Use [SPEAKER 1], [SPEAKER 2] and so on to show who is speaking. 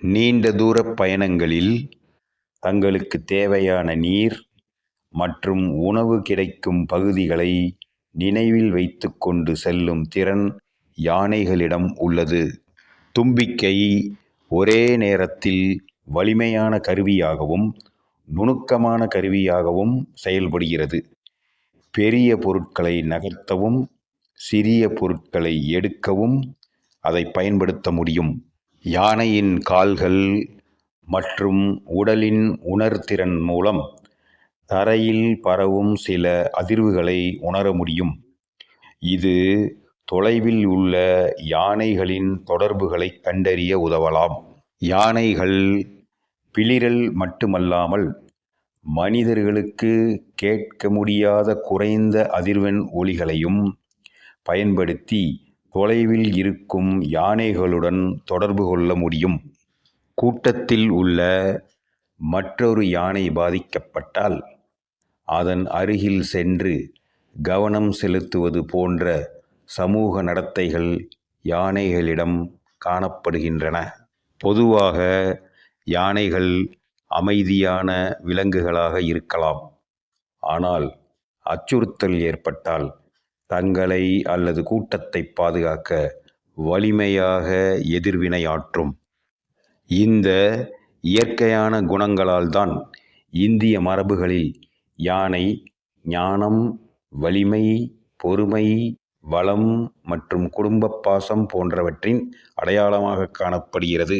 [SPEAKER 1] நீண்ட தூர பயணங்களில் தங்களுக்கு தேவையான நீர் மற்றும் உணவு கிடைக்கும் பகுதிகளை நினைவில் வைத்துக்கொண்டு செல்லும் திறன் யானைகளிடம் உள்ளது. தும்பிக்கை ஒரே நேரத்தில் வலிமையான கருவியாகவும் நுணுக்கமான கருவியாகவும் செயல்படுகிறது. பெரிய பொருட்களை நகர்த்தவும் சிறிய பொருட்களை எடுக்கவும் அதை பயன்படுத்த முடியும். யானையின் கால்கள் மற்றும் உடலின் உணர்திறன் மூலம் தரையில் பரவும் சில அதிர்வுகளை உணர முடியும். இது தொலைவில் உள்ள யானைகளின் தொடர்புகளை கண்டறிய உதவலாம். யானைகள் பிளிரல் மட்டுமல்லாமல் மனிதர்களுக்கு கேட்க முடியாத குறைந்த அதிர்வெண் ஒலிகளையும் பயன்படுத்தி தொலைவில் இருக்கும் யானைகளுடன் தொடர்பு கொள்ள முடியும். கூட்டத்தில் உள்ள மற்றொரு யானை பாதிக்கப்பட்டால் அதன் அருகில் சென்று கவனம் செலுத்துவது போன்ற சமூக நடத்தைகள் யானைகளிடம் காணப்படுகின்றன. பொதுவாக யானைகள் அமைதியான விலங்குகளாக இருக்கலாம், ஆனால் அச்சுறுத்தல் ஏற்பட்டால் தங்களை அல்லது கூட்டத்தை பாதுகாக்க வலிமையாக எதிர்வினையாற்றும். இந்த இயற்கையான குணங்களால் தான் இந்திய மரபுகளில் யானை ஞானம், வலிமை, பொறுமை, வளம் மற்றும் குடும்ப பாசம் போன்றவற்றின் அடையாளமாக காணப்படுகிறது.